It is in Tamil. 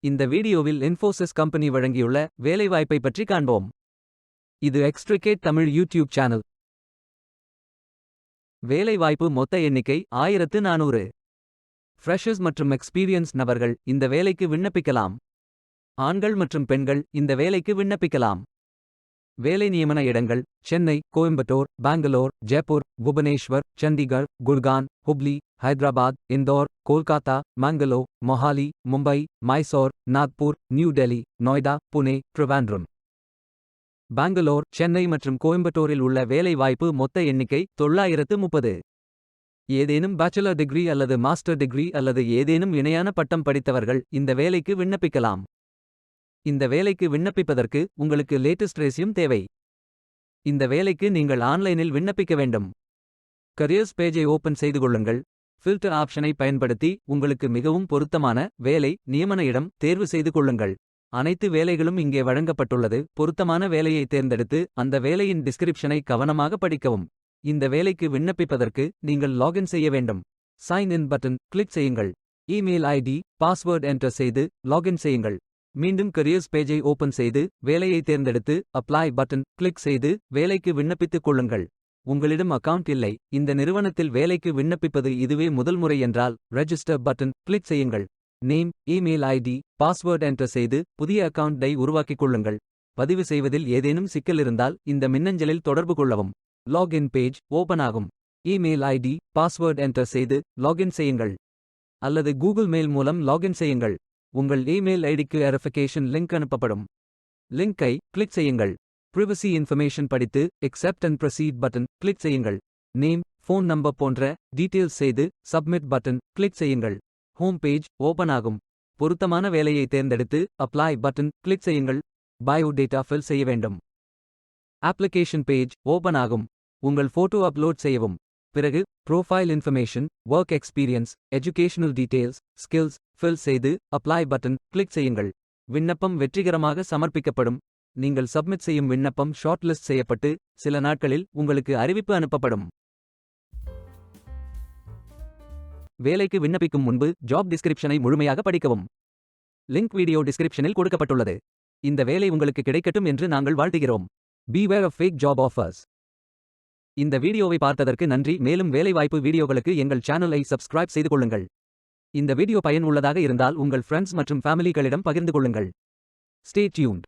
இந்த வீடியோவில் இன்ஃபோசிஸ் கம்பெனி வழங்கியுள்ள வேலைவாய்ப்பை பற்றி காண்போம். இது எக்ஸ்ட்ரிகேட் தமிழ் யூடியூப் சேனல். வேலைவாய்ப்பு மொத்த எண்ணிக்கை 1400. ஃப்ரெஷர்ஸ் மற்றும் எக்ஸ்பீரியன்ஸ் நபர்கள் இந்த வேலைக்கு விண்ணப்பிக்கலாம். ஆண்கள் மற்றும் பெண்கள் இந்த வேலைக்கு விண்ணப்பிக்கலாம். வேலை நியமன இடங்கள் சென்னை, கோயம்புத்தூர், பெங்களூர், ஜெய்ப்பூர், புவனேஸ்வர், சண்டிகர், குர்கான், ஹுப்ளி, ஹைதராபாத், இந்தோர், கோல்காத்தா, மங்களூர், மொஹாலி, மும்பை, மைசூர், நாக்பூர், நியூ டெல்லி, நொய்டா, புனே, ட்ரிவாண்ட்ரம். பெங்களூர், சென்னை மற்றும் கோயம்புத்தூரில் உள்ள வேலை வாய்ப்பு மொத்த எண்ணிக்கை 930. ஏதேனும் பேச்சுலர் டிகிரி அல்லது மாஸ்டர் டிகிரி அல்லது ஏதேனும் இணையான பட்டம் படித்தவர்கள் இந்த வேலைக்கு விண்ணப்பிக்கலாம். இந்த வேலைக்கு விண்ணப்பிப்பதற்கு உங்களுக்கு லேட்டஸ்ட் ரெஸ்யூம் தேவை. இந்த வேலைக்கு நீங்கள் ஆன்லைனில் விண்ணப்பிக்க வேண்டும். கரியர்ஸ் பேஜை ஓபன் செய்து கொள்ளுங்கள். ஃபில்டர் ஆப்ஷனை பயன்படுத்தி உங்களுக்கு மிகவும் பொருத்தமான வேலை நியமன இடம் தேர்வு செய்து கொள்ளுங்கள். அனைத்து வேலைகளும் இங்கே வழங்கப்பட்டுள்ளது. பொருத்தமான வேலையை தேர்ந்தெடுத்து அந்த வேலையின் டிஸ்கிரிப்ஷனை கவனமாக படிக்கவும். இந்த வேலைக்கு விண்ணப்பிப்பதற்கு நீங்கள் லாகின் செய்ய வேண்டும். சைன் இன் பட்டன் கிளிக் செய்யுங்கள். இமெயில் ஐடி பாஸ்வேர்ட் என்டர் செய்து லாகின் செய்யுங்கள். மீண்டும் கரியர்ஸ் பேஜை ஓபன் செய்து வேலையை தேர்ந்தெடுத்து அப்ளை பட்டன் கிளிக் செய்து வேலைக்கு விண்ணப்பித்துக் கொள்ளுங்கள். உங்களிடம் அக்கவுண்ட் இல்லை, இந்த நிறுவனத்தில் வேலைக்கு விண்ணப்பிப்பது இதுவே முதல் முறை என்றால் ரெஜிஸ்டர் பட்டன் கிளிக் செய்யுங்கள். Name, email ID, password enter செய்து புதிய அக்கவுண்டை உருவாக்கிக் கொள்ளுங்கள். பதிவு செய்வதில் ஏதேனும் சிக்கல் இருந்தால் இந்த மின்னஞ்சலில் தொடர்பு கொள்ளவும். லாகின் பேஜ் ஓபன் ஆகும். இமெயில் ஐடி பாஸ்வேர்ட் என்டர் செய்து லாகின் செய்யுங்கள். அல்லது கூகுள் மெயில் மூலம் லாகின் செய்யுங்கள். உங்கள் இமெயில் ஐடிக்கு வெரிஃபிகேஷன் லிங்க் அனுப்பப்படும். லிங்கை கிளிக் செய்யுங்கள். பிரைவசி இன்ஃபர்மேஷன் படித்து accept and proceed button click செய்யுங்கள். நேம், ஃபோன் நம்பர் போன்ற டீட்டெயில்ஸ் செய்து சப்மிட் பட்டன் கிளிக் செய்யுங்கள். ஹோம் பேஜ் ஓபன் ஆகும். பொருத்தமான வேலையை தேர்ந்தெடுத்து அப்ளை பட்டன் கிளிக் செய்யுங்கள். பயோடேட்டா ஃபில் செய்ய வேண்டும். அப்ளிகேஷன் பேஜ் ஓபன் ஆகும். உங்கள் போட்டோ அப்லோட் செய்யவும். பிறகு profile information, work experience, educational details, skills fill செய்து அப்ளை பட்டன் கிளிக் செய்யுங்கள். விண்ணப்பம் வெற்றிகரமாக சமர்ப்பிக்கப்படும். நீங்கள் சப்மிட் செய்யும் விண்ணப்பம் ஷார்ட் லிஸ்ட் செய்யப்பட்டு சில நாட்களில் உங்களுக்கு அறிவிப்பு அனுப்பப்படும். வேலைக்கு விண்ணப்பிக்கும் முன்பு ஜாப் டிஸ்கிரிப்ஷனை முழுமையாக படிக்கவும். லிங்க் வீடியோ டிஸ்கிரிப்ஷனில் கொடுக்கப்பட்டுள்ளது. இந்த வேலை உங்களுக்கு கிடைக்கட்டும் என்று நாங்கள் வாழ்த்துகிறோம். Beware of fake job offers. இந்த வீடியோவை பார்த்ததற்கு நன்றி. மேலும் வேலைவாய்ப்பு வீடியோகளுக்கு எங்கள் சேனலை சப்ஸ்கிரைப் செய்து கொள்ளுங்கள். இந்த வீடியோ பயன் உள்ளதாக இருந்தால் உங்கள் ஃப்ரெண்ட்ஸ் மற்றும் ஃபேமிலிகளிடம் பகிர்ந்து கொள்ளுங்கள். Stay tuned.